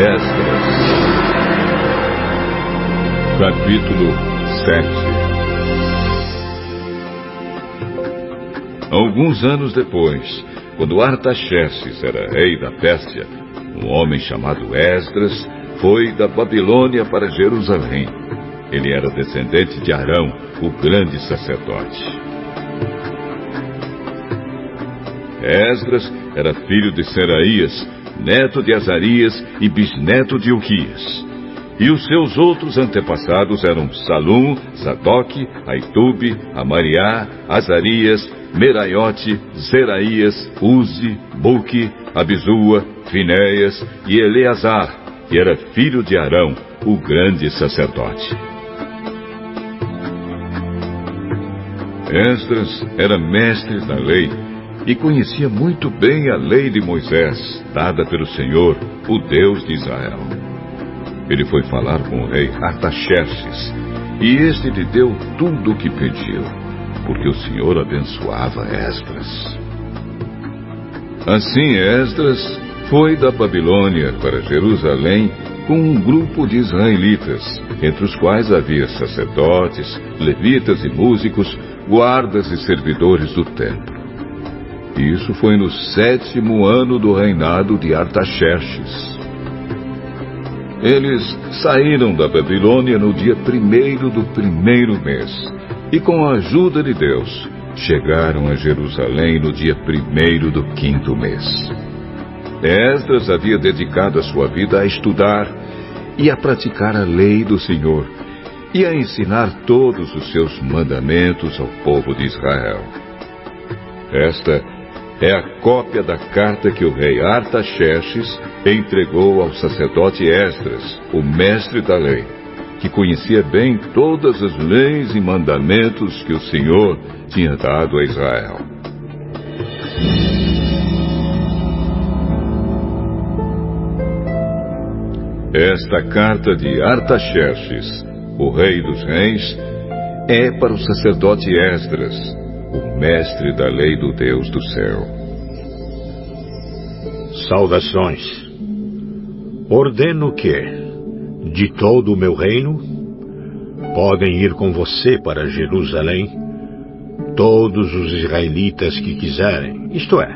Esdras. Capítulo 7. Alguns anos depois, quando Artaxerxes era rei da Pérsia, um homem chamado Esdras foi da Babilônia para Jerusalém. Ele era descendente de Arão, o grande sacerdote. Esdras era filho de Seraías, neto de Azarias e bisneto de Uquias. E os seus outros antepassados eram Salum, Sadoque, Aitube, Amariá, Azarias, Meraiote, Zeraías, Uzi, Buque, Abizua, Finéias e Eleazar, que era filho de Arão, o grande sacerdote. Esdras era mestre da lei e conhecia muito bem a lei de Moisés, dada pelo Senhor, o Deus de Israel. Ele foi falar com o rei Artaxerxes, e este lhe deu tudo o que pediu, porque o Senhor abençoava Esdras. Assim Esdras foi da Babilônia para Jerusalém com um grupo de israelitas, entre os quais havia sacerdotes, levitas e músicos, guardas e servidores do templo. Isso foi no 7º ano do reinado de Artaxerxes. Eles saíram da Babilônia no dia 1º do 1º mês, e com a ajuda de Deus, chegaram a Jerusalém no dia 1º do 5º mês. Esdras havia dedicado a sua vida a estudar e a praticar a lei do Senhor, e a ensinar todos os seus mandamentos ao povo de Israel. Esta é a cópia da carta que o rei Artaxerxes entregou ao sacerdote Esdras, o mestre da lei, que conhecia bem todas as leis e mandamentos que o Senhor tinha dado a Israel. Esta carta de Artaxerxes, o rei dos reis, é para o sacerdote Esdras, o mestre da lei do Deus do céu. Saudações. Ordeno que, de todo o meu reino, podem ir com você para Jerusalém todos os israelitas que quiserem, isto é,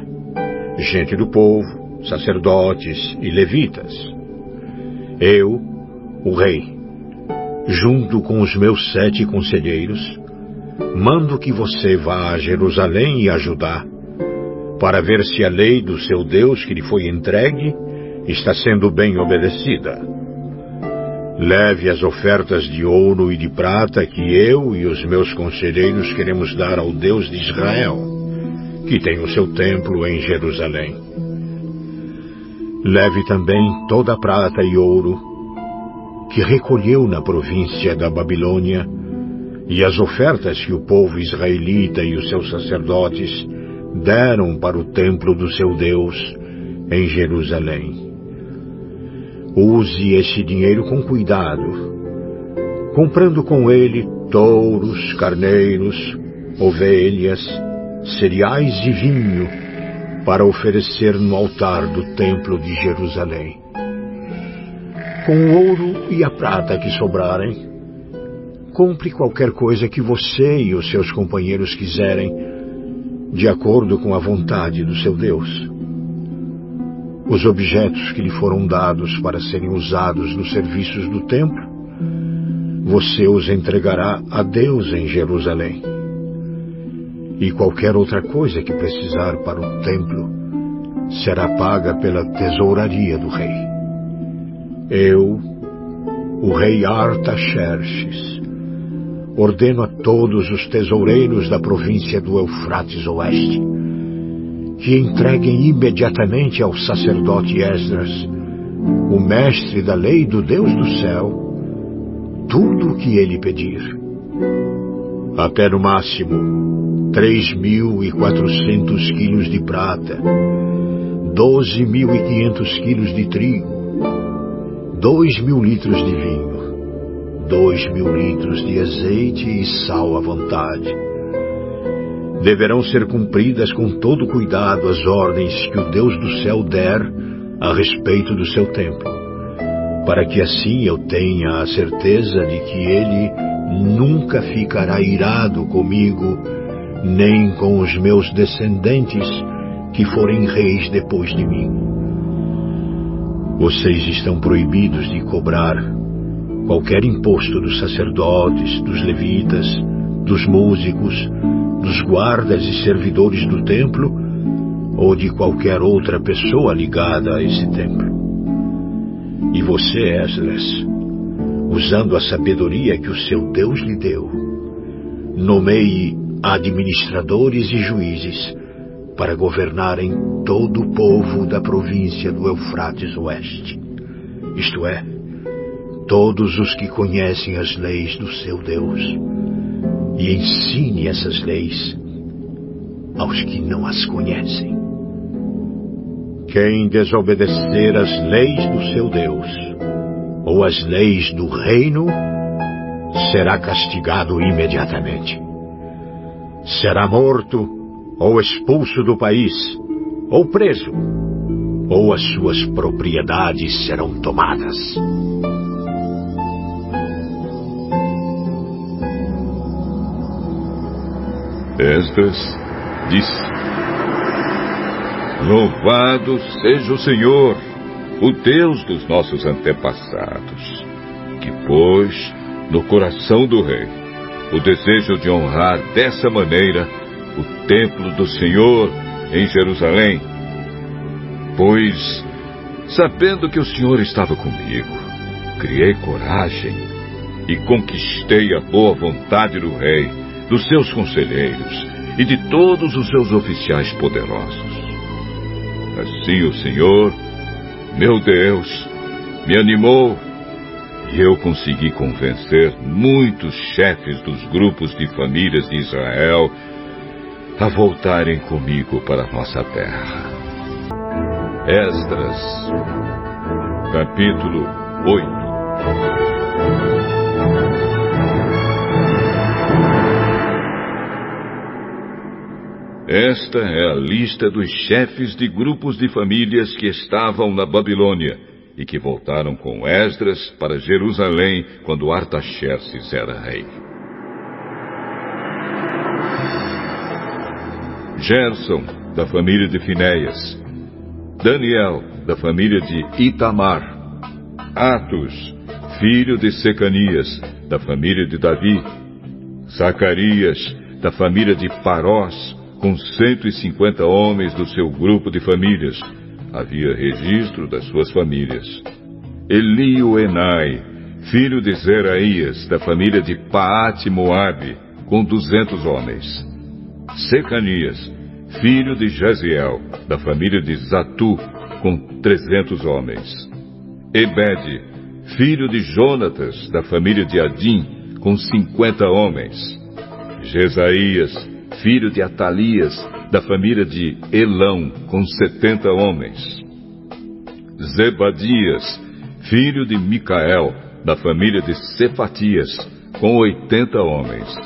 gente do povo, sacerdotes e levitas. Eu, o rei, junto com os meus 7 conselheiros, mando que você vá a Jerusalém e a Judá, para ver se a lei do seu Deus que lhe foi entregue está sendo bem obedecida. Leve as ofertas de ouro e de prata que eu e os meus conselheiros queremos dar ao Deus de Israel, que tem o seu templo em Jerusalém. Leve também toda a prata e ouro que recolheu na província da Babilônia e as ofertas que o povo israelita e os seus sacerdotes deram para o templo do seu Deus em Jerusalém. Use esse dinheiro com cuidado, comprando com ele touros, carneiros, ovelhas, cereais e vinho, para oferecer no altar do templo de Jerusalém. Com o ouro e a prata que sobrarem, compre qualquer coisa que você e os seus companheiros quiserem, de acordo com a vontade do seu Deus. Os objetos que lhe foram dados para serem usados nos serviços do templo, você os entregará a Deus em Jerusalém. E qualquer outra coisa que precisar para o templo será paga pela tesouraria do rei. Eu, o rei Artaxerxes, ordeno a todos os tesoureiros da província do Eufrates Oeste que entreguem imediatamente ao sacerdote Esdras, o mestre da lei do Deus do céu, tudo o que ele pedir. Até no máximo 3.400 quilos de prata, 12.500 quilos de trigo, 2.000 litros de vinho, 2.000 litros de azeite e sal à vontade. Deverão ser cumpridas com todo cuidado as ordens que o Deus do céu der a respeito do seu templo, para que assim eu tenha a certeza de que ele nunca ficará irado comigo, nem com os meus descendentes, que forem reis depois de mim. Vocês estão proibidos de cobrar qualquer imposto dos sacerdotes, dos levitas, dos músicos, dos guardas e servidores do templo, ou de qualquer outra pessoa ligada a esse templo. E você, Esdras, usando a sabedoria que o seu Deus lhe deu, nomeie administradores e juízes para governarem todo o povo da província do Eufrates Oeste, isto é, todos os que conhecem as leis do seu Deus, e ensine essas leis aos que não as conhecem. Quem desobedecer às leis do seu Deus, ou às leis do reino, será castigado imediatamente. Será morto, ou expulso do país, ou preso, ou as suas propriedades serão tomadas. Esdras disse: Louvado seja o Senhor, o Deus dos nossos antepassados, que pôs no coração do rei o desejo de honrar dessa maneira o templo do Senhor em Jerusalém. Pois, sabendo que o Senhor estava comigo, criei coragem e conquistei a boa vontade do rei, dos seus conselheiros e de todos os seus oficiais poderosos. Assim o Senhor, meu Deus, me animou e eu consegui convencer muitos chefes dos grupos de famílias de Israel a voltarem comigo para a nossa terra. Esdras, capítulo 8. Esta é a lista dos chefes de grupos de famílias que estavam na Babilônia e que voltaram com Esdras para Jerusalém quando Artaxerxes era rei. Gerson, da família de Finéias. Daniel, da família de Itamar. Atos, filho de Secanias, da família de Davi. Zacarias, da família de Parós, com 150 homens do seu grupo de famílias. Havia registro das suas famílias. Elioenai, filho de Zeraías, da família de Paate-Moabe, com 200 homens. Secanias, filho de Jaziel, da família de Zatu, com 300 homens. Ebede, filho de Jonatas, da família de Adim, com 50 homens. Jesaías, filho de Atalias, da família de Elão, com 70 homens. Zebadias, filho de Micael, da família de Cefatias, com 80 homens.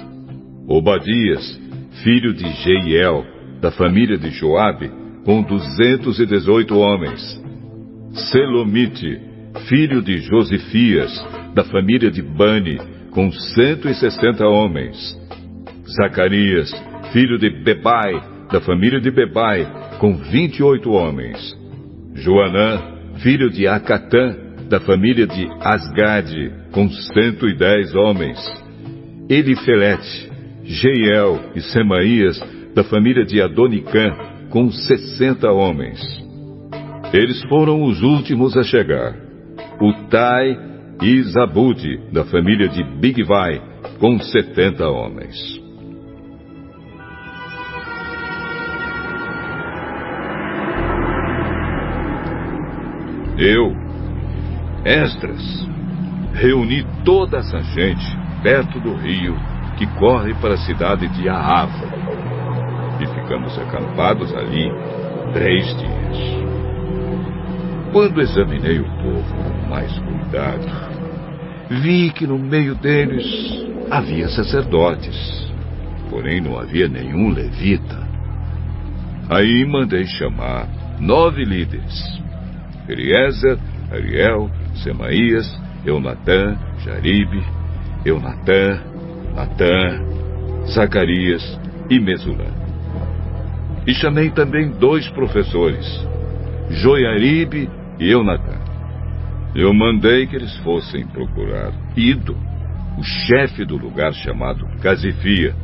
Obadias, filho de Jeiel, da família de Joabe, com 218 homens. Selomite, filho de Josifias, da família de Bani, com 160 homens. Zacarias, filho de Bebai, da família de Bebai, com 28 homens. Joanã, filho de Acatã, da família de Asgade, com 110 homens. Elifelete, Jeiel e Semaías, da família de Adonicã, com 60 homens. Eles foram os últimos a chegar. Utai e Zabude, da família de Bigvai, com 70 homens. Eu, Esdras, reuni toda essa gente perto do rio que corre para a cidade de Ahava. E ficamos acampados ali 3 dias. Quando examinei o povo com mais cuidado, vi que no meio deles havia sacerdotes, porém não havia nenhum levita. Aí mandei chamar 9 líderes: Eliezer, Ariel, Semaías, Eunatã, Jaribe, Eunatã, Natã, Zacarias e Mesulã. E chamei também 2 professores, Joiaribe e Eunatã. Eu mandei que eles fossem procurar Ido, o chefe do lugar chamado Casifia,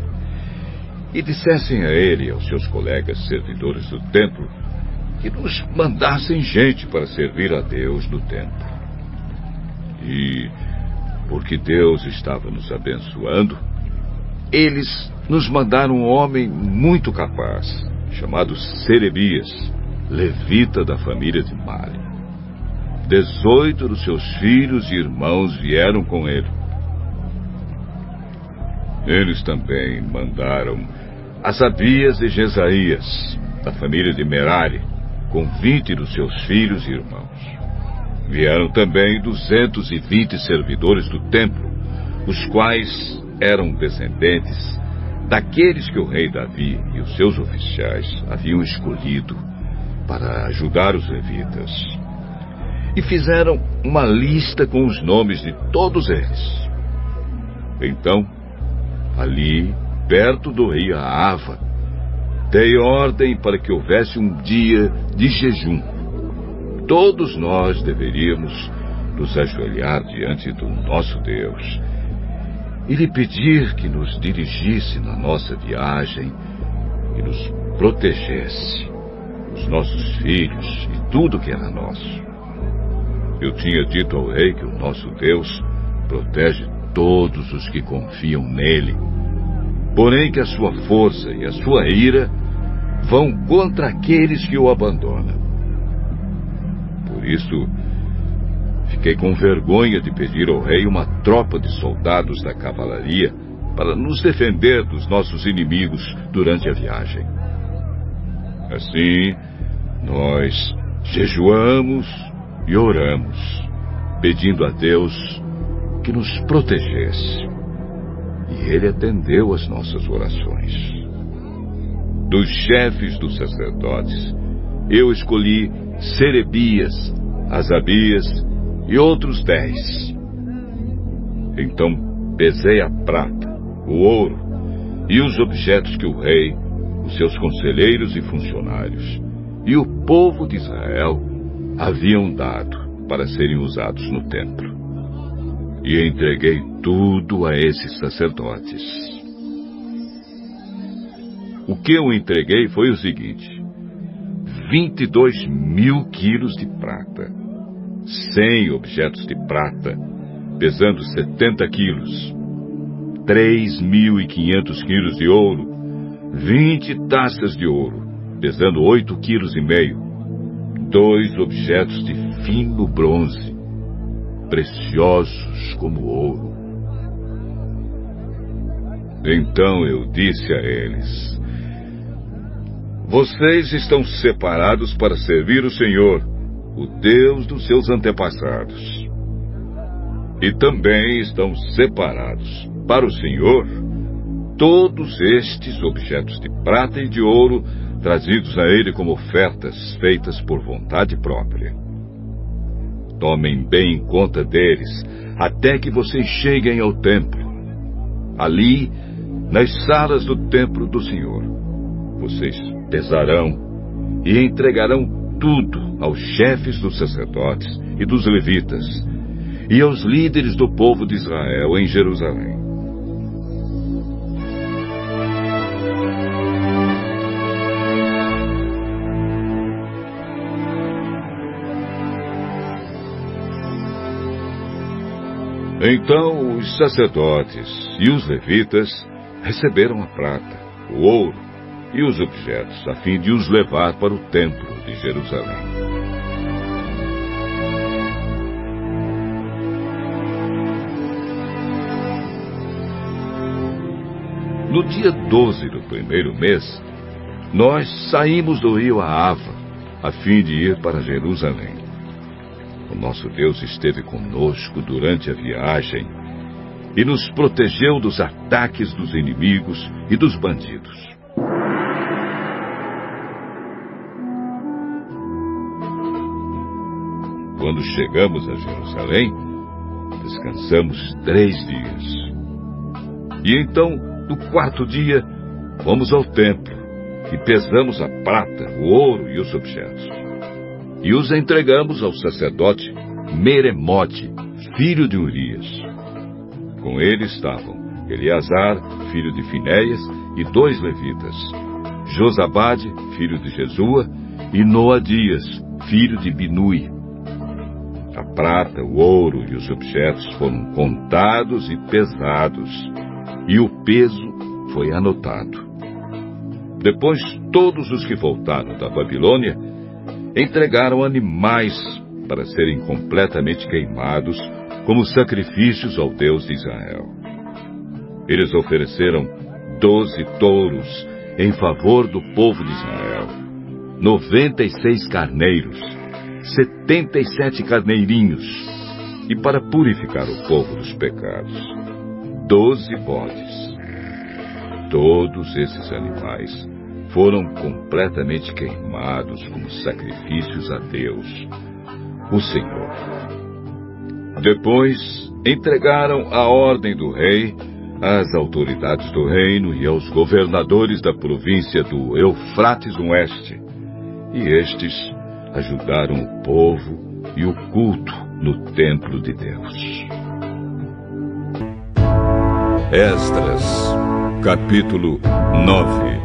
e dissessem a ele e aos seus colegas servidores do templo que nos mandassem gente para servir a Deus no templo. E, porque Deus estava nos abençoando, eles nos mandaram um homem muito capaz, chamado Serebias, levita da família de Mali. 18 dos seus filhos e irmãos vieram com ele. Eles também mandaram Asabias e Jesaías, da família de Merari, com 20 dos seus filhos e irmãos. Vieram também 220 servidores do templo, os quais eram descendentes daqueles que o rei Davi e os seus oficiais haviam escolhido para ajudar os levitas. E fizeram uma lista com os nomes de todos eles. Então, ali, perto do rio Ahava, dei ordem para que houvesse um dia de jejum. Todos nós deveríamos nos ajoelhar diante do nosso Deus e lhe pedir que nos dirigisse na nossa viagem e nos protegesse, os nossos filhos e tudo que era nosso. Eu tinha dito ao rei que o nosso Deus protege todos os que confiam nele, porém que a sua força e a sua ira vão contra aqueles que o abandonam. Por isso, fiquei com vergonha de pedir ao rei uma tropa de soldados da cavalaria para nos defender dos nossos inimigos durante a viagem. Assim, nós jejuamos e oramos, pedindo a Deus que nos protegesse. E ele atendeu às nossas orações. Dos chefes dos sacerdotes, eu escolhi Serebias, Asabias e outros 10. Então pesei a prata, o ouro e os objetos que o rei, os seus conselheiros e funcionários e o povo de Israel haviam dado para serem usados no templo. E entreguei tudo a esses sacerdotes. O que eu entreguei foi o seguinte: 22.000 quilos de prata, 100 objetos de prata, pesando 70 quilos, 3.500 quilos de ouro, 20 taças de ouro, pesando 8,5 quilos, 2 objetos de fino bronze, preciosos como ouro. Então eu disse a eles: vocês estão separados para servir o Senhor, o Deus dos seus antepassados. E também estão separados para o Senhor todos estes objetos de prata e de ouro trazidos a ele como ofertas feitas por vontade própria. Tomem bem conta deles até que vocês cheguem ao templo. Ali, nas salas do templo do Senhor, vocês pesarão e entregarão tudo aos chefes dos sacerdotes e dos levitas e aos líderes do povo de Israel em Jerusalém. Então os sacerdotes e os levitas receberam a prata, o ouro e os objetos, a fim de os levar para o templo de Jerusalém. No dia 12 do primeiro mês, nós saímos do rio Ahava, a fim de ir para Jerusalém. O nosso Deus esteve conosco durante a viagem e nos protegeu dos ataques dos inimigos e dos bandidos. Quando chegamos a Jerusalém, descansamos 3 dias. E então, no 4º dia, fomos ao templo e pesamos a prata, o ouro e os objetos. E os entregamos ao sacerdote Meremote, filho de Urias. Com ele estavam Eleazar, filho de Finéias, e 2 levitas, Josabade, filho de Jesua, e Noadias, filho de Binui. A prata, o ouro e os objetos foram contados e pesados, e o peso foi anotado. Depois, todos os que voltaram da Babilônia entregaram animais para serem completamente queimados como sacrifícios ao Deus de Israel. Eles ofereceram 12 touros em favor do povo de Israel, 96 carneiros, 77 carneirinhos, e para purificar o povo dos pecados, 12 bodes. Todos esses animais foram completamente queimados como sacrifícios a Deus, o Senhor. Depois, entregaram a ordem do rei às autoridades do reino e aos governadores da província do Eufrates Oeste, e estes ajudaram o povo e o culto no templo de Deus. Esdras, capítulo 9.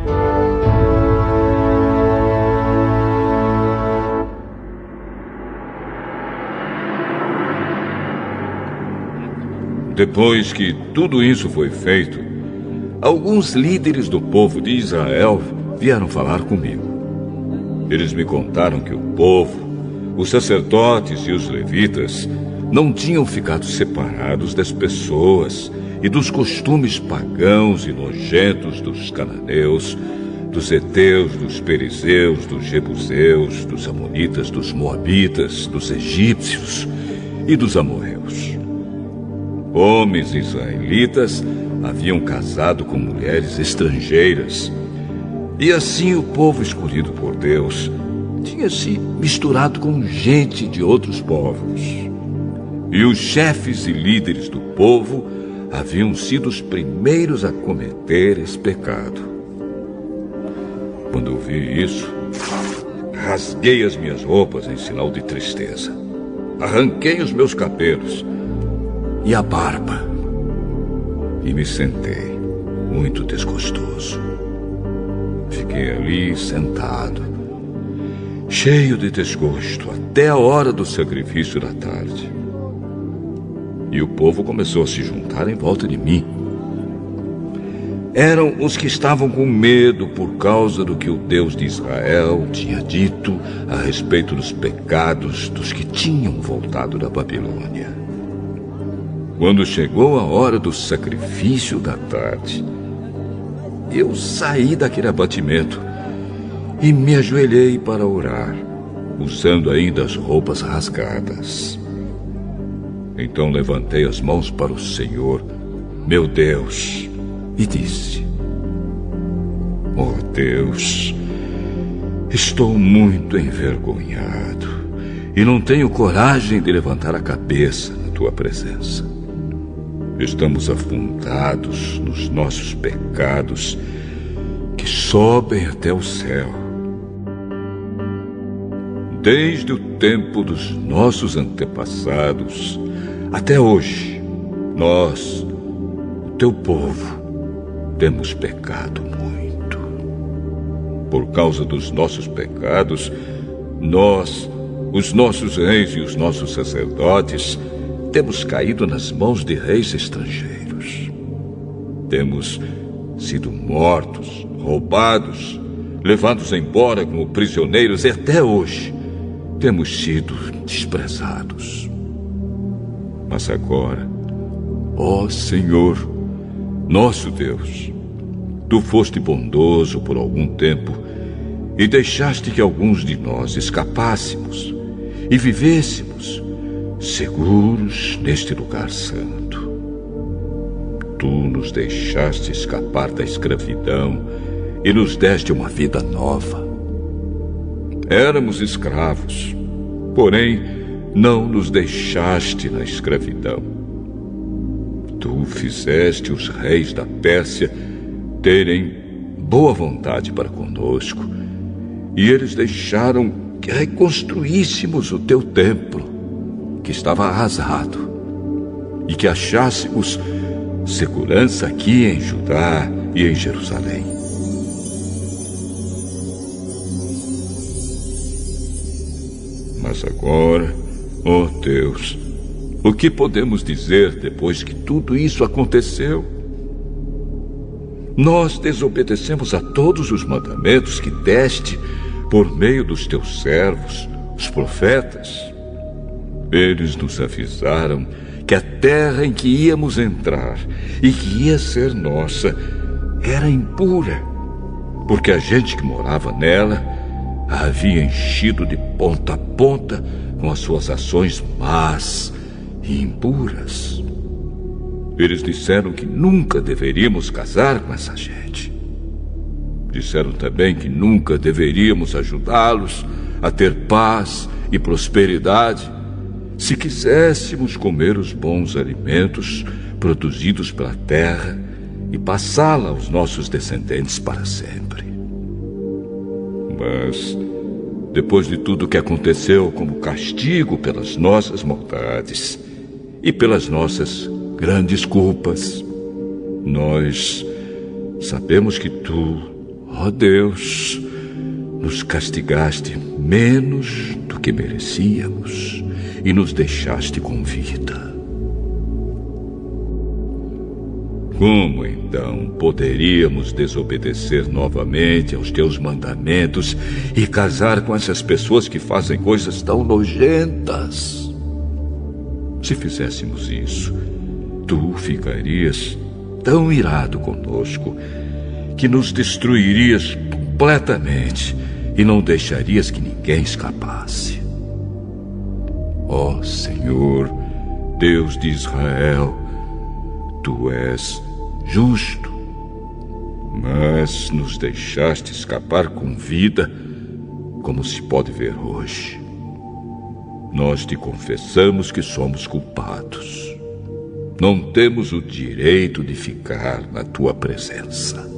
Depois que tudo isso foi feito, alguns líderes do povo de Israel vieram falar comigo. Eles me contaram que o povo, os sacerdotes e os levitas não tinham ficado separados das pessoas e dos costumes pagãos e nojentos dos cananeus, dos heteus, dos perizeus, dos jebuseus, dos amonitas, dos moabitas, dos egípcios e dos amorreus. Homens israelitas haviam casado com mulheres estrangeiras, e assim o povo escolhido por Deus tinha se misturado com gente de outros povos. E os chefes e líderes do povo haviam sido os primeiros a cometer esse pecado. Quando eu vi isso, rasguei as minhas roupas em sinal de tristeza. Arranquei os meus cabelos e a barba, e me sentei, muito desgostoso. Fiquei ali sentado, cheio de desgosto, até a hora do sacrifício da tarde. E o povo começou a se juntar em volta de mim. Eram os que estavam com medo por causa do que o Deus de Israel tinha dito a respeito dos pecados dos que tinham voltado da Babilônia. Quando chegou a hora do sacrifício da tarde, eu saí daquele abatimento e me ajoelhei para orar, usando ainda as roupas rasgadas. Então levantei as mãos para o Senhor, meu Deus, e disse: Oh Deus, estou muito envergonhado e não tenho coragem de levantar a cabeça na tua presença. Estamos afundados nos nossos pecados que sobem até o céu. Desde o tempo dos nossos antepassados até hoje, nós, o teu povo, temos pecado muito. Por causa dos nossos pecados, nós, os nossos reis e os nossos sacerdotes, temos caído nas mãos de reis estrangeiros. Temos sido mortos, roubados, levados embora como prisioneiros, e até hoje temos sido desprezados. Mas agora, ó Senhor, nosso Deus, tu foste bondoso por algum tempo e deixaste que alguns de nós escapássemos e vivêssemos seguros neste lugar santo. Tu nos deixaste escapar da escravidão e nos deste uma vida nova. Éramos escravos, porém não nos deixaste na escravidão. Tu fizeste os reis da Pérsia terem boa vontade para conosco, e eles deixaram que reconstruíssemos o teu templo, que estava arrasado, e que achássemos segurança aqui em Judá e em Jerusalém. Mas agora, ó Deus, o que podemos dizer depois que tudo isso aconteceu? Nós desobedecemos a todos os mandamentos que deste por meio dos teus servos, os profetas. Eles nos avisaram que a terra em que íamos entrar e que ia ser nossa era impura, porque a gente que morava nela a havia enchido de ponta a ponta com as suas ações más e impuras. Eles disseram que nunca deveríamos casar com essa gente. Disseram também que nunca deveríamos ajudá-los a ter paz e prosperidade se quiséssemos comer os bons alimentos produzidos pela terra e passá-la aos nossos descendentes para sempre. Mas, depois de tudo o que aconteceu como castigo pelas nossas maldades e pelas nossas grandes culpas, nós sabemos que tu, ó Deus, nos castigaste menos do que merecíamos e nos deixaste com vida. Como então poderíamos desobedecer novamente aos teus mandamentos e casar com essas pessoas que fazem coisas tão nojentas? Se fizéssemos isso, tu ficarias tão irado conosco que nos destruirias completamente e não deixarias que ninguém escapasse. Ó Senhor, Deus de Israel, tu és justo, mas nos deixaste escapar com vida, como se pode ver hoje. Nós te confessamos que somos culpados. Não temos o direito de ficar na tua presença.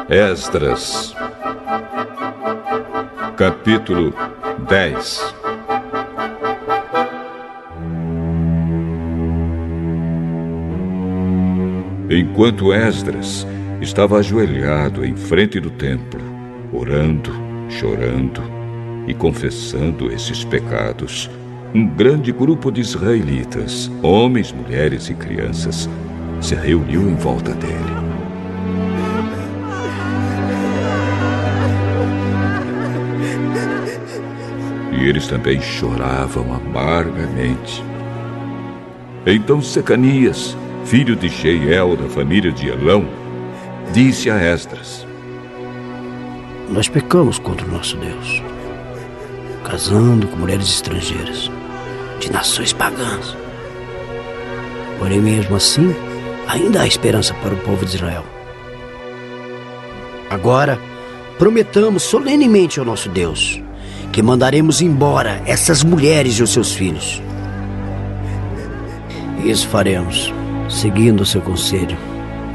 Esdras, capítulo 10. Enquanto Esdras estava ajoelhado em frente do templo, orando, chorando e confessando esses pecados, um grande grupo de israelitas, homens, mulheres e crianças, se reuniu em volta dele. E eles também choravam amargamente. Então Secanias, filho de Jeiel, da família de Elão, disse a Esdras: Nós pecamos contra o nosso Deus, casando com mulheres estrangeiras, de nações pagãs. Porém, mesmo assim, ainda há esperança para o povo de Israel. Agora, prometamos solenemente ao nosso Deus que mandaremos embora essas mulheres e os seus filhos. Isso faremos, seguindo o seu conselho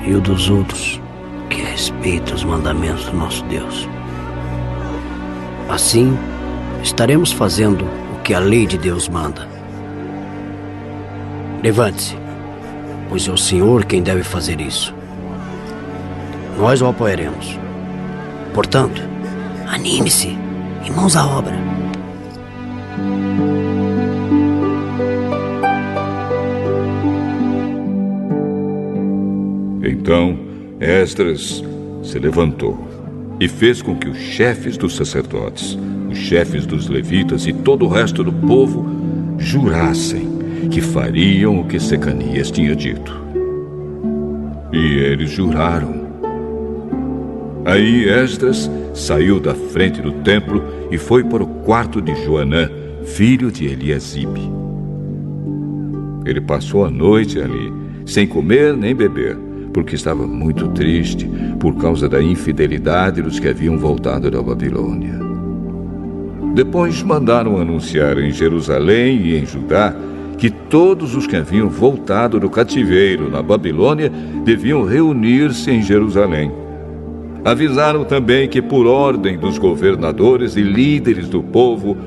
e o dos outros que respeitam os mandamentos do nosso Deus. Assim, estaremos fazendo o que a lei de Deus manda. Levante-se, pois é o Senhor quem deve fazer isso. Nós o apoiaremos. Portanto, anime-se e mãos à obra. Então Esdras se levantou e fez com que os chefes dos sacerdotes, os chefes dos levitas e todo o resto do povo jurassem que fariam o que Secanias tinha dito. E eles juraram. Aí Esdras saiu da frente do templo e foi para o quarto de Joanã, filho de Eliasibe. Ele passou a noite ali, sem comer nem beber, porque estava muito triste por causa da infidelidade dos que haviam voltado da Babilônia. Depois mandaram anunciar em Jerusalém e em Judá que todos os que haviam voltado do cativeiro na Babilônia deviam reunir-se em Jerusalém. Avisaram também que, por ordem dos governadores e líderes do povo,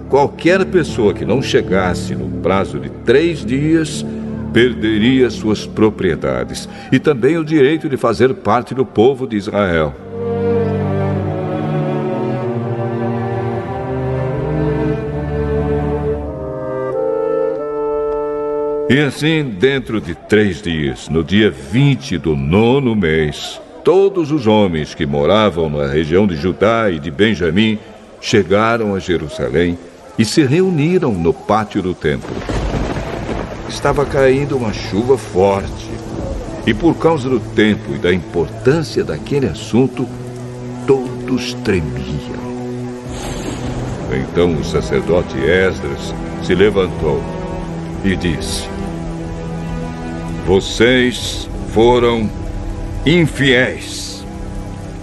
qualquer pessoa que não chegasse no prazo de 3 dias perderia suas propriedades e também o direito de fazer parte do povo de Israel. E assim, dentro de 3 dias, no dia 20 do 9º mês, todos os homens que moravam na região de Judá e de Benjamim chegaram a Jerusalém e se reuniram no pátio do templo. Estava caindo uma chuva forte e, por causa do tempo e da importância daquele assunto, todos tremiam. Então o sacerdote Esdras se levantou e disse: Vocês foram infiéis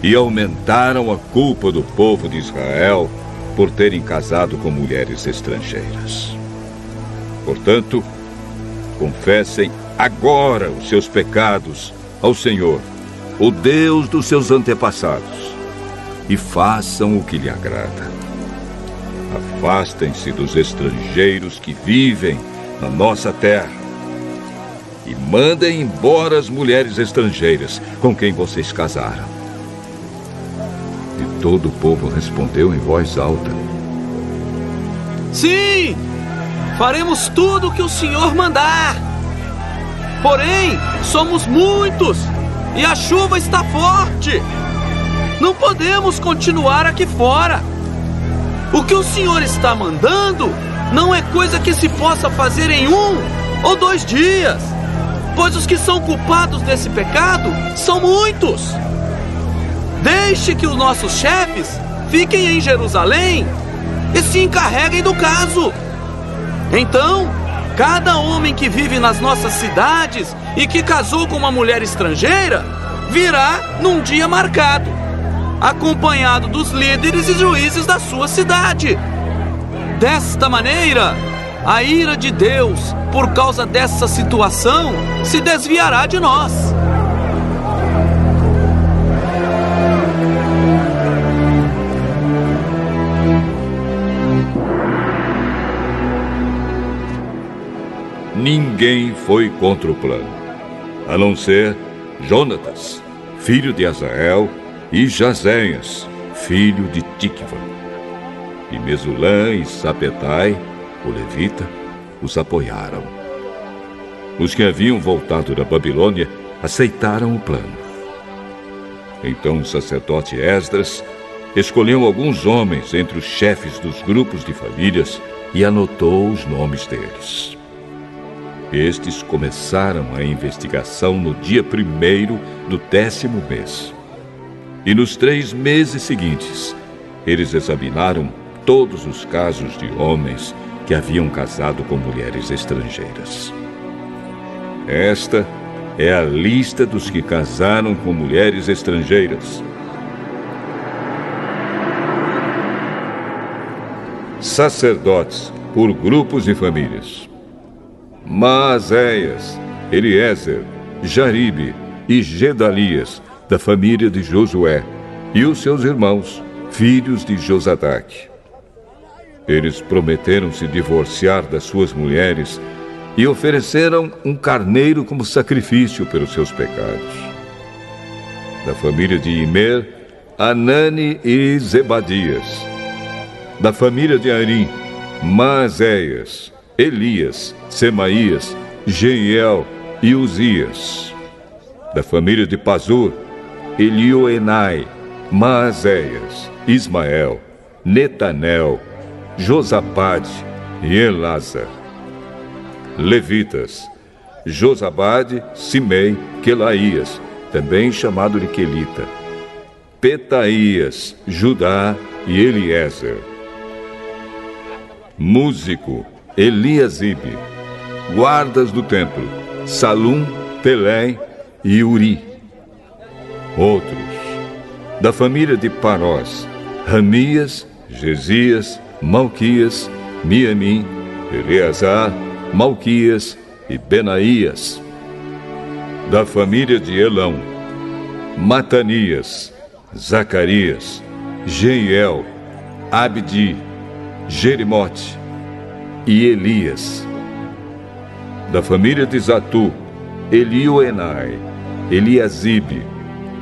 e aumentaram a culpa do povo de Israel por terem casado com mulheres estrangeiras. Portanto, confessem agora os seus pecados ao Senhor, o Deus dos seus antepassados, e façam o que lhe agrada. Afastem-se dos estrangeiros que vivem na nossa terra e mandem embora as mulheres estrangeiras com quem vocês casaram. E todo o povo respondeu em voz alta: Sim, faremos tudo o que o Senhor mandar. Porém, somos muitos e a chuva está forte. Não podemos continuar aqui fora. O que o Senhor está mandando não é coisa que se possa fazer em 1 ou 2 dias, pois os que são culpados desse pecado são muitos. Deixe que os nossos chefes fiquem em Jerusalém e se encarreguem do caso. Então, cada homem que vive nas nossas cidades e que casou com uma mulher estrangeira virá num dia marcado, acompanhado dos líderes e juízes da sua cidade. Desta maneira, a ira de Deus, por causa dessa situação, se desviará de nós. Ninguém foi contra o plano, a não ser Jonatas, filho de Azael, e Jazéias, filho de Tikva. E Mesulã e Sapetai, o levita, os apoiaram. Os que haviam voltado da Babilônia aceitaram o plano. Então o sacerdote Esdras escolheu alguns homens entre os chefes dos grupos de famílias e anotou os nomes deles. Estes começaram a investigação no dia 1º do 10º mês. E nos 3 meses seguintes, eles examinaram todos os casos de homens que haviam casado com mulheres estrangeiras. Esta é a lista dos que casaram com mulheres estrangeiras. Sacerdotes por grupos e famílias: Maazéias, Eliezer, Jaribe e Gedalias, da família de Josué, e os seus irmãos, filhos de Josadaque. Eles prometeram se divorciar das suas mulheres e ofereceram um carneiro como sacrifício pelos seus pecados. Da família de Imer, Anani e Zebadias. Da família de Arim, Maazéias, Elias, Semaías, Jeiel e Uzias. Da família de Pazur, Elioenai, Maazéias, Ismael, Netanel, Josabade e Elazar. Levitas: Josabade, Simei, Quelaías, também chamado de Quelita, Petaías, Judá e Eliezer. Músico: Eliasibe. Guardas do templo: Salum, Telém e Uri. Outros: da família de Parós, Ramias, Gesias, Malquias, Miamim, Eleazar, Malquias e Benaías. Da família de Elão, Matanias, Zacarias, Jeiel, Abdi, Jerimote e Elias. Da família de Zatu, Elioenai, Eliasibe,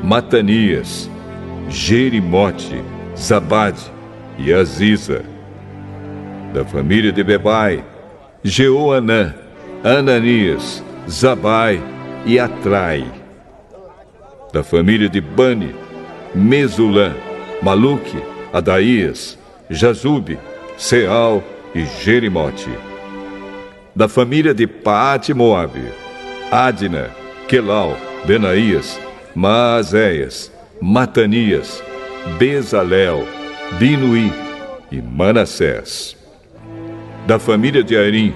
Matanias, Jerimote, Zabade e Aziza. Da família de Bebai, Jeoanã, Ananias, Zabai e Atrai. Da família de Bani, Mesulã, Maluque, Adaías, Jazube, Seal e Jerimote. Da família de Paate Moabe, Adna, Quelau, Benaías, Maazéias, Matanias, Bezalel, Binuí e Manassés. Da família de Arim,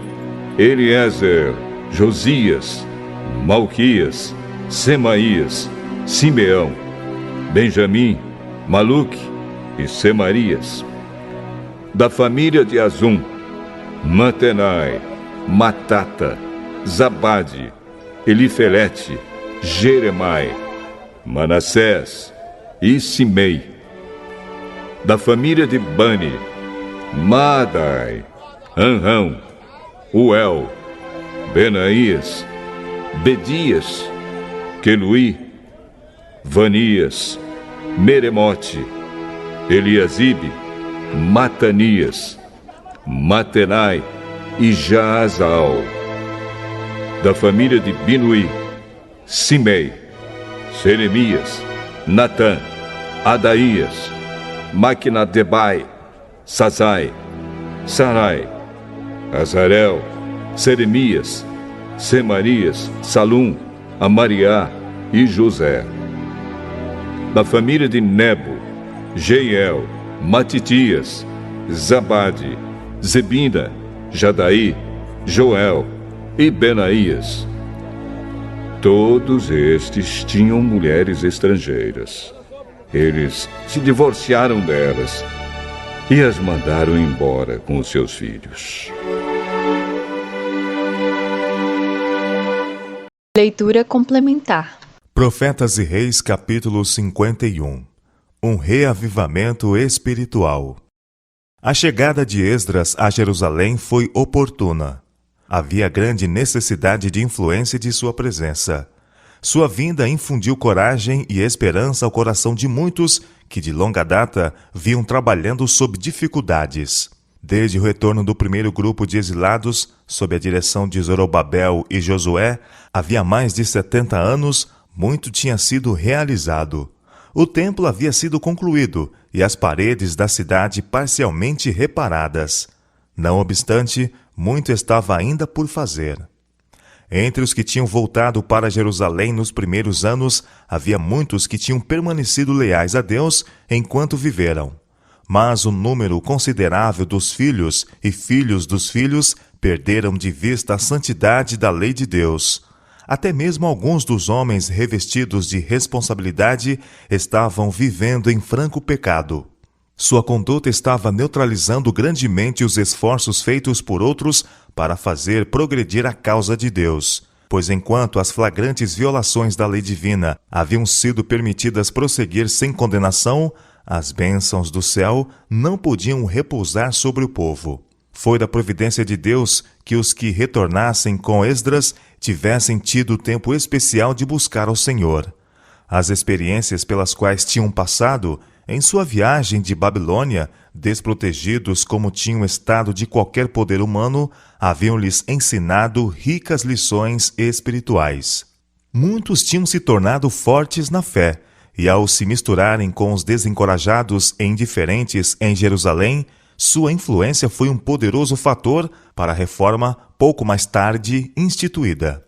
Eliezer, Josias, Malquias, Semaías, Simeão, Benjamim, Maluque e Semarias. Da família de Azum, Mantenai, Matata, Zabade, Elifelete, Jeremai, Manassés e Simei. Da família de Bani, Maadai, Anrão, Uel, Benaías, Bedias, Queluí, Vanias, Meremote, Eliasibe, Matanias, Matenai e Jaazal. Da família de Binuí, Simei, Seremias, Natã, Adaías, Maquinadebai, Sazai, Sarai, Azarel, Seremias, Semarias, Salum, Amariá e José. Da família de Nebo, Jeiel, Matitias, Zabade, Zebina, Jadaí, Joel e Benaías. Todos estes tinham mulheres estrangeiras. Eles se divorciaram delas e as mandaram embora com os seus filhos. Leitura complementar. Profetas e Reis, capítulo 51. Um reavivamento espiritual. A chegada de Esdras a Jerusalém foi oportuna. Havia grande necessidade de influência de sua presença. Sua vinda infundiu coragem e esperança ao coração de muitos que de longa data vinham trabalhando sob dificuldades. Desde o retorno do primeiro grupo de exilados, sob a direção de Zorobabel e Josué, havia mais de 70 anos, muito tinha sido realizado. O templo havia sido concluído e as paredes da cidade parcialmente reparadas. Não obstante, muito estava ainda por fazer. Entre os que tinham voltado para Jerusalém nos primeiros anos, havia muitos que tinham permanecido leais a Deus enquanto viveram. Mas o número considerável dos filhos e filhos dos filhos perderam de vista a santidade da lei de Deus. Até mesmo alguns dos homens revestidos de responsabilidade estavam vivendo em franco pecado. Sua conduta estava neutralizando grandemente os esforços feitos por outros para fazer progredir a causa de Deus, pois enquanto as flagrantes violações da lei divina haviam sido permitidas prosseguir sem condenação, as bênçãos do céu não podiam repousar sobre o povo. Foi da providência de Deus que os que retornassem com Esdras tivessem tido tempo especial de buscar ao Senhor. As experiências pelas quais tinham passado em sua viagem de Babilônia, desprotegidos como tinham estado de qualquer poder humano, haviam-lhes ensinado ricas lições espirituais. Muitos tinham se tornado fortes na fé, e ao se misturarem com os desencorajados e indiferentes em Jerusalém, sua influência foi um poderoso fator para a reforma pouco mais tarde instituída.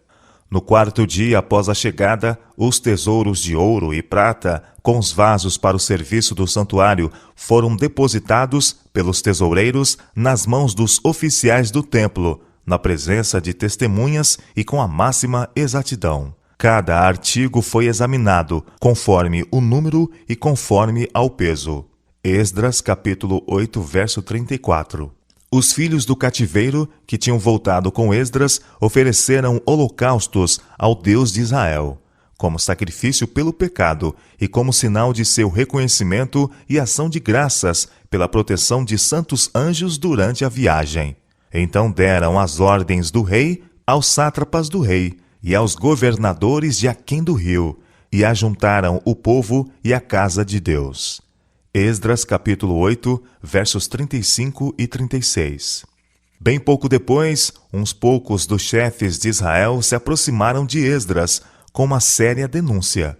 No quarto dia após a chegada, os tesouros de ouro e prata, com os vasos para o serviço do santuário, foram depositados pelos tesoureiros nas mãos dos oficiais do templo, na presença de testemunhas e com a máxima exatidão. Cada artigo foi examinado, conforme o número e conforme ao peso. Esdras capítulo 8, verso 34. Os filhos do cativeiro, que tinham voltado com Esdras, ofereceram holocaustos ao Deus de Israel, como sacrifício pelo pecado e como sinal de seu reconhecimento e ação de graças pela proteção de santos anjos durante a viagem. Então deram as ordens do rei aos sátrapas do rei e aos governadores de aquém do rio, e ajuntaram o povo e a casa de Deus. Esdras capítulo 8, versos 35 e 36. Bem pouco depois, uns poucos dos chefes de Israel se aproximaram de Esdras com uma séria denúncia.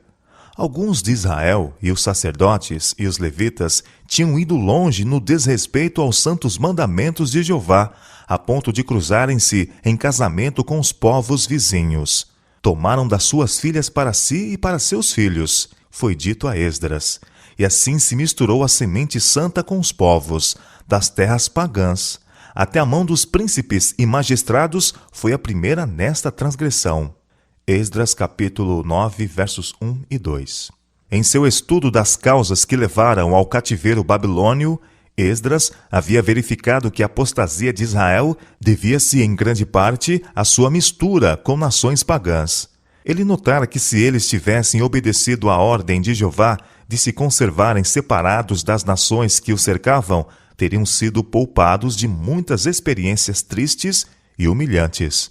Alguns de Israel e os sacerdotes e os levitas tinham ido longe no desrespeito aos santos mandamentos de Jeová, a ponto de cruzarem-se em casamento com os povos vizinhos. Tomaram das suas filhas para si e para seus filhos, foi dito a Esdras. E assim se misturou a semente santa com os povos das terras pagãs. Até a mão dos príncipes e magistrados foi a primeira nesta transgressão. Esdras capítulo 9, versos 1 e 2. Em seu estudo das causas que levaram ao cativeiro babilônio, Esdras havia verificado que a apostasia de Israel devia-se em grande parte à sua mistura com nações pagãs. Ele notara que se eles tivessem obedecido à ordem de Jeová de se conservarem separados das nações que o cercavam, teriam sido poupados de muitas experiências tristes e humilhantes.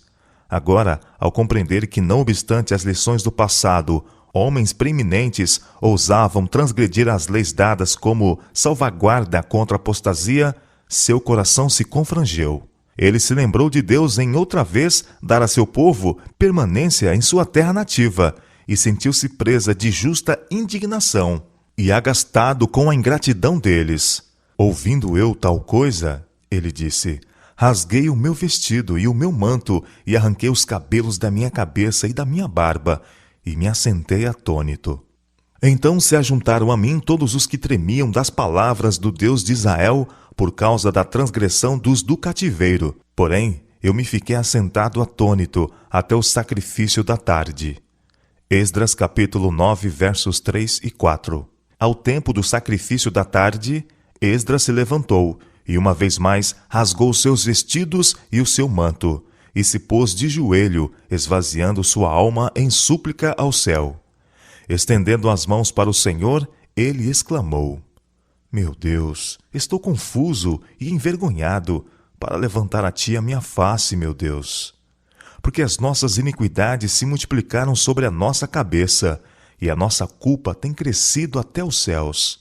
Agora, ao compreender que, não obstante as lições do passado, homens preeminentes ousavam transgredir as leis dadas como salvaguarda contra a apostasia, seu coração se confrangeu. Ele se lembrou de Deus em outra vez dar a seu povo permanência em sua terra nativa, e sentiu-se presa de justa indignação, e agastado com a ingratidão deles. Ouvindo eu tal coisa, ele disse, rasguei o meu vestido e o meu manto, e arranquei os cabelos da minha cabeça e da minha barba, e me assentei atônito. Então se ajuntaram a mim todos os que tremiam das palavras do Deus de Israel, por causa da transgressão dos do cativeiro. Porém, eu me fiquei assentado atônito até o sacrifício da tarde. Esdras capítulo 9, versos 3 e 4. Ao tempo do sacrifício da tarde, Esdras se levantou, e uma vez mais rasgou seus vestidos e o seu manto, e se pôs de joelho, esvaziando sua alma em súplica ao céu. Estendendo as mãos para o Senhor, ele exclamou, meu Deus, estou confuso e envergonhado para levantar a ti a minha face, meu Deus. Porque as nossas iniquidades se multiplicaram sobre a nossa cabeça, e a nossa culpa tem crescido até os céus.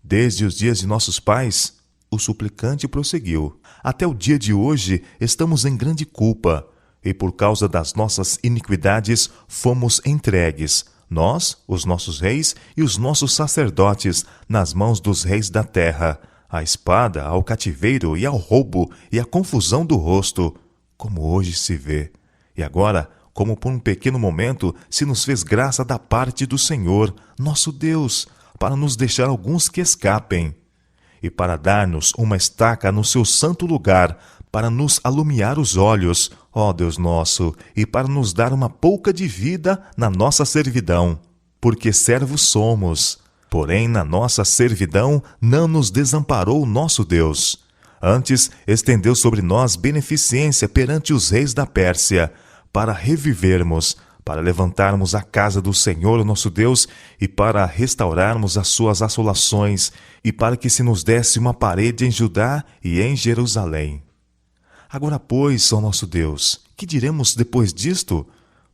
Desde os dias de nossos pais, o suplicante prosseguiu, até o dia de hoje estamos em grande culpa, e por causa das nossas iniquidades fomos entregues, nós, os nossos reis e os nossos sacerdotes, nas mãos dos reis da terra, à espada, ao cativeiro e ao roubo e à confusão do rosto, como hoje se vê. E agora, como por um pequeno momento, se nos fez graça da parte do Senhor, nosso Deus, para nos deixar alguns que escapem, e para dar-nos uma estaca no seu santo lugar, para nos alumiar os olhos, ó Deus nosso, e para nos dar uma pouca de vida na nossa servidão. Porque servos somos, porém na nossa servidão não nos desamparou o nosso Deus. Antes estendeu sobre nós beneficência perante os reis da Pérsia, para revivermos, para levantarmos a casa do Senhor nosso Deus e para restaurarmos as suas assolações e para que se nos desse uma parede em Judá e em Jerusalém. Agora, pois, ó nosso Deus, que diremos depois disto?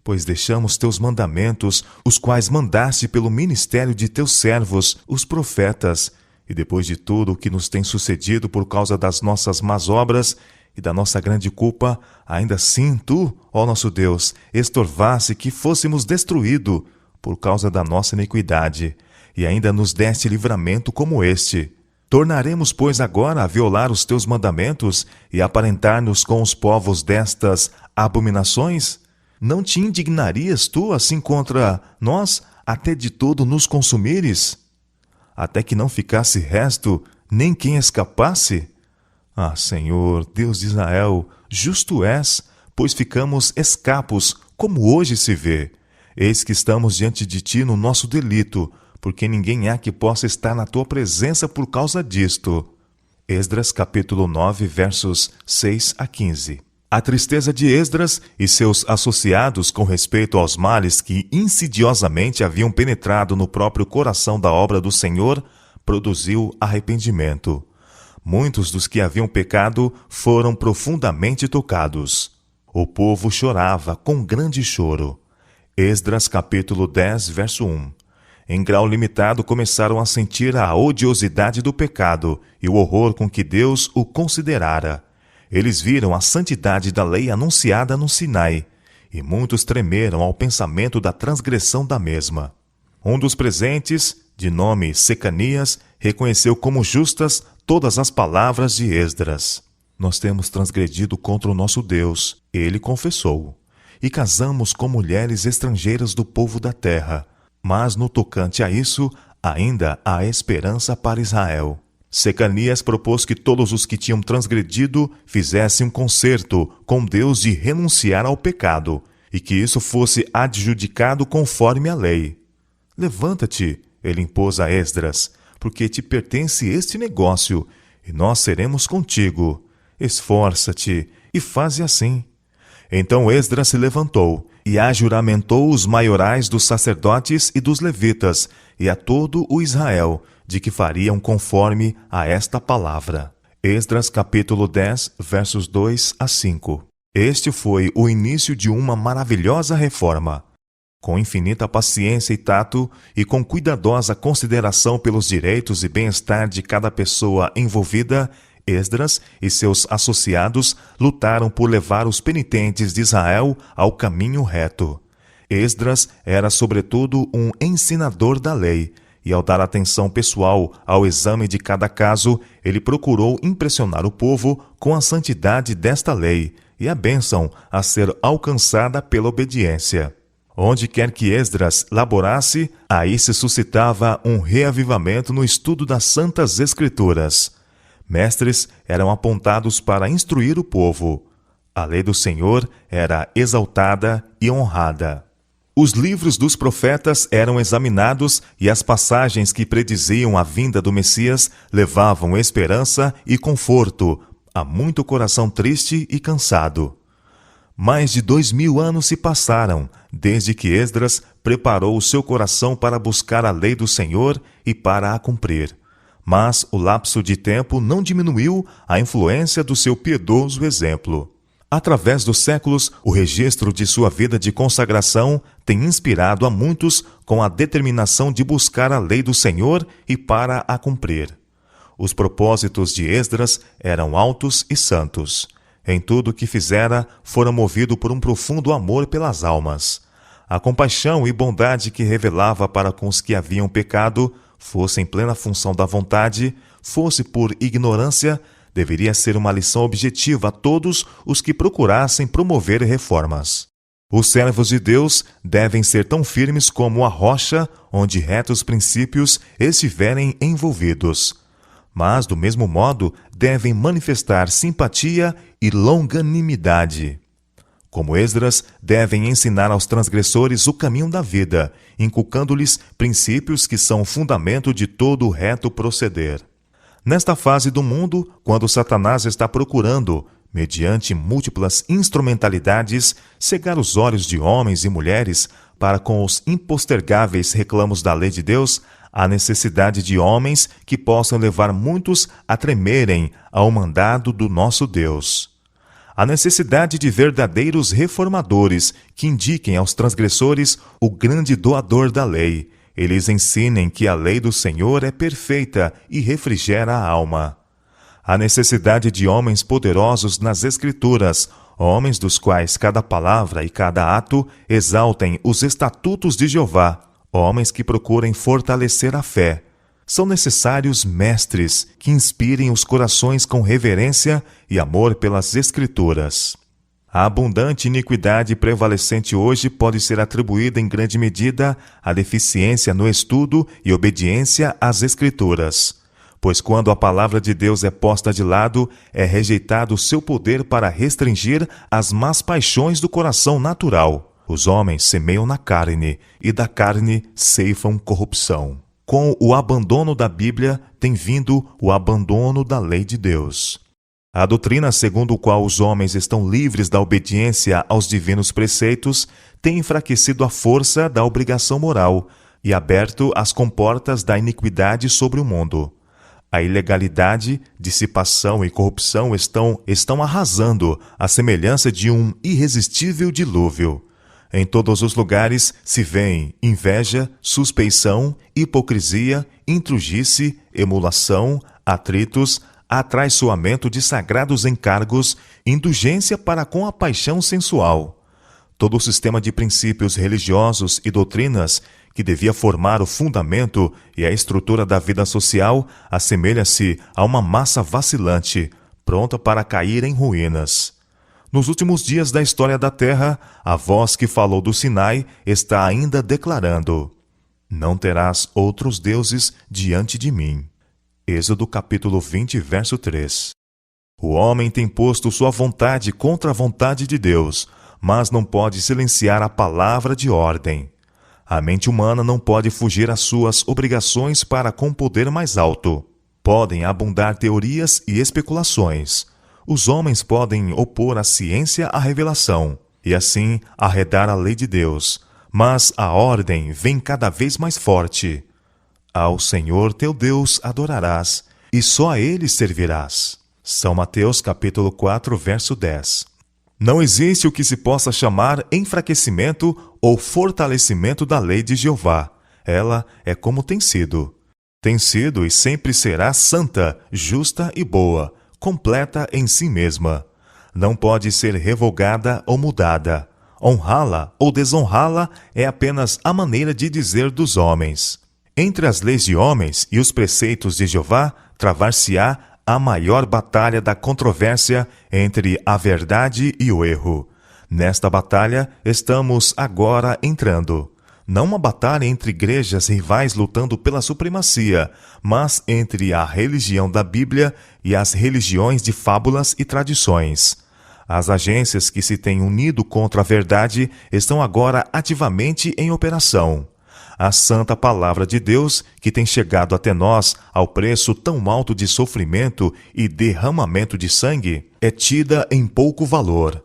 Pois deixamos teus mandamentos, os quais mandaste pelo ministério de teus servos, os profetas, e depois de tudo o que nos tem sucedido por causa das nossas más obras e da nossa grande culpa, ainda assim tu, ó nosso Deus, estorvasse que fôssemos destruídos por causa da nossa iniquidade, e ainda nos deste livramento como este. Tornaremos, pois, agora a violar os teus mandamentos e aparentar-nos com os povos destas abominações? Não te indignarias tu assim contra nós, até de todo nos consumires? Até que não ficasse resto, nem quem escapasse? Ah, Senhor, Deus de Israel, justo és, pois ficamos escapos, como hoje se vê. Eis que estamos diante de ti no nosso delito, porque ninguém há que possa estar na tua presença por causa disto. Esdras capítulo 9, versos 6 a 15. A tristeza de Esdras e seus associados com respeito aos males que insidiosamente haviam penetrado no próprio coração da obra do Senhor produziu arrependimento. Muitos dos que haviam pecado foram profundamente tocados. O povo chorava com grande choro. Esdras capítulo 10, verso 1. Em grau limitado começaram a sentir a odiosidade do pecado e o horror com que Deus o considerara. Eles viram a santidade da lei anunciada no Sinai, e muitos tremeram ao pensamento da transgressão da mesma. Um dos presentes, de nome Secanias, reconheceu como justas todas as palavras de Esdras. Nós temos transgredido contra o nosso Deus, ele confessou, e casamos com mulheres estrangeiras do povo da terra. Mas no tocante a isso, ainda há esperança para Israel. Secanias propôs que todos os que tinham transgredido fizessem um concerto com Deus de renunciar ao pecado, e que isso fosse adjudicado conforme a lei. Levanta-te, ele impôs a Esdras, porque te pertence este negócio, e nós seremos contigo. Esforça-te e faze assim. Então Esdras se levantou e ajuramentou os maiorais dos sacerdotes e dos levitas, e a todo o Israel, de que fariam conforme a esta palavra. Esdras capítulo 10, versos 2 a 5. Este foi o início de uma maravilhosa reforma. Com infinita paciência e tato, e com cuidadosa consideração pelos direitos e bem-estar de cada pessoa envolvida, Esdras e seus associados lutaram por levar os penitentes de Israel ao caminho reto. Esdras era, sobretudo, um ensinador da lei, e ao dar atenção pessoal ao exame de cada caso, ele procurou impressionar o povo com a santidade desta lei e a bênção a ser alcançada pela obediência. Onde quer que Esdras laborasse, aí se suscitava um reavivamento no estudo das Santas Escrituras. Mestres eram apontados para instruir o povo. A lei do Senhor era exaltada e honrada. Os livros dos profetas eram examinados e as passagens que prediziam a vinda do Messias levavam esperança e conforto a muito coração triste e cansado. Mais de 2000 anos se passaram desde que Esdras preparou o seu coração para buscar a lei do Senhor e para a cumprir. Mas o lapso de tempo não diminuiu a influência do seu piedoso exemplo. Através dos séculos, o registro de sua vida de consagração tem inspirado a muitos com a determinação de buscar a lei do Senhor e para a cumprir. Os propósitos de Esdras eram altos e santos. Em tudo o que fizera, fora movido por um profundo amor pelas almas. A compaixão e bondade que revelava para com os que haviam pecado, fosse em plena função da vontade, fosse por ignorância, deveria ser uma lição objetiva a todos os que procurassem promover reformas. Os servos de Deus devem ser tão firmes como a rocha onde retos princípios estiverem envolvidos. Mas, do mesmo modo, devem manifestar simpatia e longanimidade. Como Esdras, devem ensinar aos transgressores o caminho da vida, inculcando-lhes princípios que são o fundamento de todo o reto proceder. Nesta fase do mundo, quando Satanás está procurando, mediante múltiplas instrumentalidades, cegar os olhos de homens e mulheres para com os impostergáveis reclamos da lei de Deus, há necessidade de homens que possam levar muitos a tremerem ao mandado do nosso Deus. A necessidade de verdadeiros reformadores que indiquem aos transgressores o grande doador da lei. Eles ensinem que a lei do Senhor é perfeita e refrigera a alma. A necessidade de homens poderosos nas Escrituras, homens dos quais cada palavra e cada ato exaltem os estatutos de Jeová, homens que procurem fortalecer a fé. São necessários mestres que inspirem os corações com reverência e amor pelas Escrituras. A abundante iniquidade prevalecente hoje pode ser atribuída em grande medida à deficiência no estudo e obediência às Escrituras. Pois quando a palavra de Deus é posta de lado, é rejeitado o seu poder para restringir as más paixões do coração natural. Os homens semeiam na carne, e da carne ceifam corrupção. com o abandono da Bíblia tem vindo o abandono da lei de Deus. A doutrina segundo a qual os homens estão livres da obediência aos divinos preceitos tem enfraquecido a força da obrigação moral e aberto as comportas da iniquidade sobre o mundo. A ilegalidade, dissipação e corrupção estão arrasando à semelhança de um irresistível dilúvio. Em todos os lugares se vêem inveja, suspeição, hipocrisia, intrugice, emulação, atritos, atraiçoamento de sagrados encargos, indulgência para com a paixão sensual. Todo o sistema de princípios religiosos e doutrinas que devia formar o fundamento e a estrutura da vida social assemelha-se a uma massa vacilante, pronta para cair em ruínas. Nos últimos dias da história da Terra, a voz que falou do Sinai está ainda declarando: não terás outros deuses diante de mim. Êxodo capítulo 20, verso 3. O homem tem posto sua vontade contra a vontade de Deus, mas não pode silenciar a palavra de ordem. A mente humana não pode fugir às suas obrigações para com poder mais alto. Podem abundar teorias e especulações. Os homens podem opor a ciência à revelação, e assim arredar a lei de Deus. Mas a ordem vem cada vez mais forte. Ao Senhor teu Deus adorarás, e só a Ele servirás. São Mateus capítulo 4, verso 10. Não existe o que se possa chamar enfraquecimento ou fortalecimento da lei de Jeová. Ela é como tem sido. Tem sido e sempre será santa, justa e boa, completa em si mesma. Não pode ser revogada ou mudada. Honrá-la ou desonrá-la é apenas a maneira de dizer dos homens. Entre as leis de homens e os preceitos de Jeová, travar-se-á a maior batalha da controvérsia entre a verdade e o erro. Nesta batalha estamos agora entrando. Não uma batalha entre igrejas rivais lutando pela supremacia, mas entre a religião da Bíblia e as religiões de fábulas e tradições. As agências que se têm unido contra a verdade estão agora ativamente em operação. A santa palavra de Deus, que tem chegado até nós ao preço tão alto de sofrimento e derramamento de sangue, é tida em pouco valor.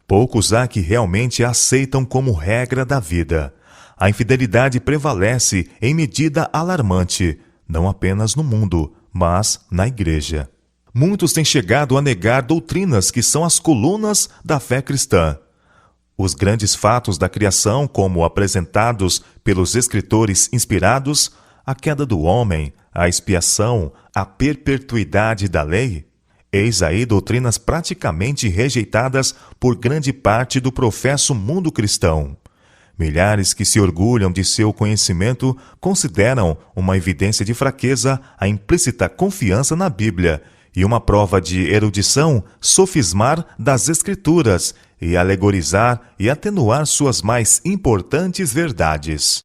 Poucos há que realmente a aceitam como regra da vida. A infidelidade prevalece em medida alarmante, não apenas no mundo, mas na igreja. Muitos têm chegado a negar doutrinas que são as colunas da fé cristã. Os grandes fatos da criação, como apresentados pelos escritores inspirados, a queda do homem, a expiação, a perpetuidade da lei, eis aí doutrinas praticamente rejeitadas por grande parte do professo mundo cristão. Milhares que se orgulham de seu conhecimento consideram uma evidência de fraqueza a implícita confiança na Bíblia e uma prova de erudição sofismar das Escrituras e alegorizar e atenuar suas mais importantes verdades.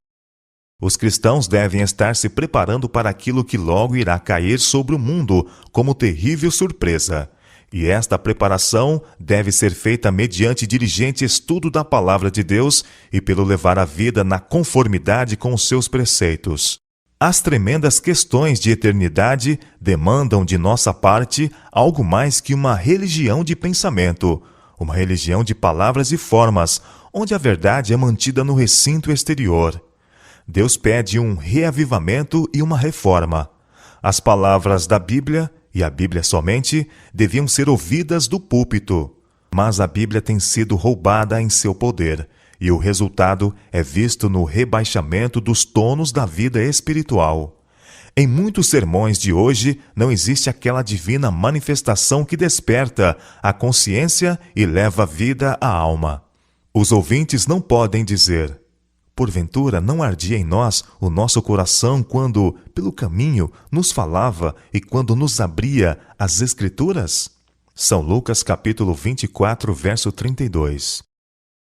Os cristãos devem estar se preparando para aquilo que logo irá cair sobre o mundo como terrível surpresa. E esta preparação deve ser feita mediante diligente estudo da Palavra de Deus e pelo levar a vida na conformidade com os seus preceitos. As tremendas questões de eternidade demandam de nossa parte algo mais que uma religião de pensamento, uma religião de palavras e formas, onde a verdade é mantida no recinto exterior. Deus pede um reavivamento e uma reforma. As palavras da Bíblia, e a Bíblia somente, deviam ser ouvidas do púlpito. Mas a Bíblia tem sido roubada em seu poder, e o resultado é visto no rebaixamento dos tonos da vida espiritual. Em muitos sermões de hoje não existe aquela divina manifestação que desperta a consciência e leva vida à alma. Os ouvintes não podem dizer: porventura não ardia em nós o nosso coração quando, pelo caminho, nos falava e quando nos abria as Escrituras? São Lucas capítulo 24, verso 32.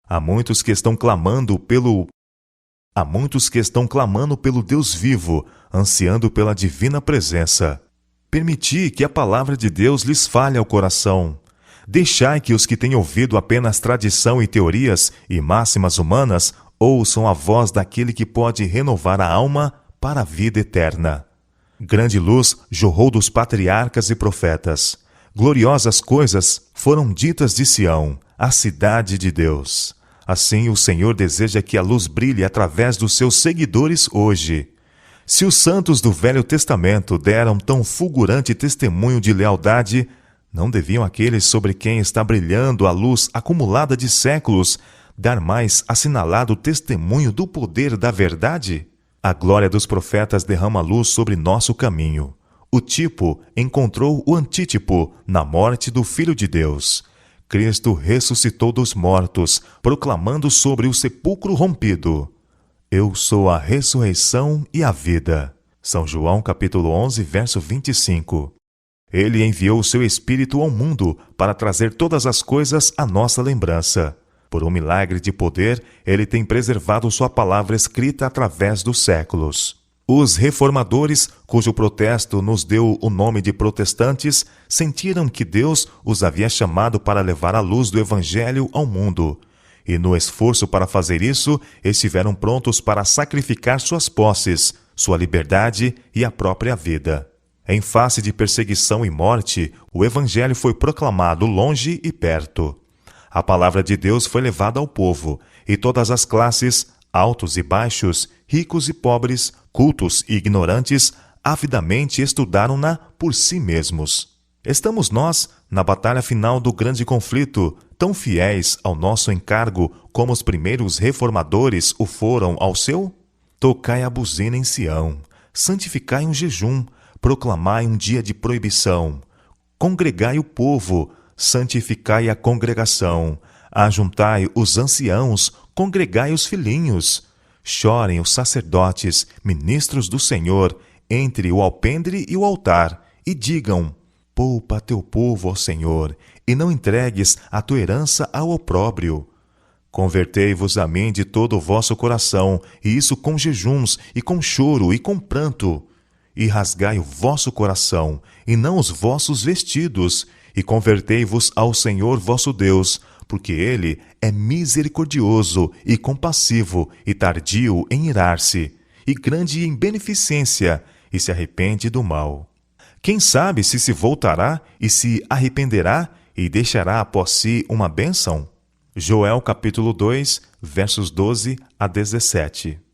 Há muitos que estão clamando pelo Deus vivo, ansiando pela divina presença. Permiti que a palavra de Deus lhes fale ao coração. Deixai que os que têm ouvido apenas tradição e teorias e máximas humanas ouçam a voz daquele que pode renovar a alma para a vida eterna. Grande luz jorrou dos patriarcas e profetas. Gloriosas coisas foram ditas de Sião, a cidade de Deus. Assim, o Senhor deseja que a luz brilhe através dos seus seguidores hoje. Se os santos do Velho Testamento deram tão fulgurante testemunho de lealdade, não deviam aqueles sobre quem está brilhando a luz acumulada de séculos dar mais assinalado testemunho do poder da verdade? A glória dos profetas derrama luz sobre nosso caminho. O tipo encontrou o antítipo na morte do Filho de Deus. Cristo ressuscitou dos mortos, proclamando sobre o sepulcro rompido: Eu sou a ressurreição e a vida. São João capítulo 11, verso 25. Ele enviou o seu Espírito ao mundo para trazer todas as coisas à nossa lembrança. Por um milagre de poder, ele tem preservado sua palavra escrita através dos séculos. Os reformadores, cujo protesto nos deu o nome de protestantes, sentiram que Deus os havia chamado para levar a luz do Evangelho ao mundo. E no esforço para fazer isso, estiveram prontos para sacrificar suas posses, sua liberdade e a própria vida. Em face de perseguição e morte, o Evangelho foi proclamado longe e perto. A palavra de Deus foi levada ao povo, e todas as classes, altos e baixos, ricos e pobres, cultos e ignorantes, avidamente estudaram-na por si mesmos. Estamos nós, na batalha final do grande conflito, tão fiéis ao nosso encargo como os primeiros reformadores o foram ao seu? Tocai a buzina em Sião, santificai um jejum, proclamai um dia de proibição. Congregai o povo, santificai a congregação. Ajuntai os anciãos, congregai os filhinhos. Chorem os sacerdotes, ministros do Senhor, entre o alpendre e o altar, e digam: Poupa teu povo, ó Senhor, e não entregues a tua herança ao opróbrio. Convertei-vos a mim de todo o vosso coração, e isso com jejuns, e com choro, e com pranto. E rasgai o vosso coração, e não os vossos vestidos, e convertei-vos ao Senhor vosso Deus, porque Ele é misericordioso e compassivo e tardio em irar-se, e grande em beneficência, e se arrepende do mal. Quem sabe se voltará e se arrependerá e deixará após si uma bênção? Joel capítulo 2, versos 12 a 17.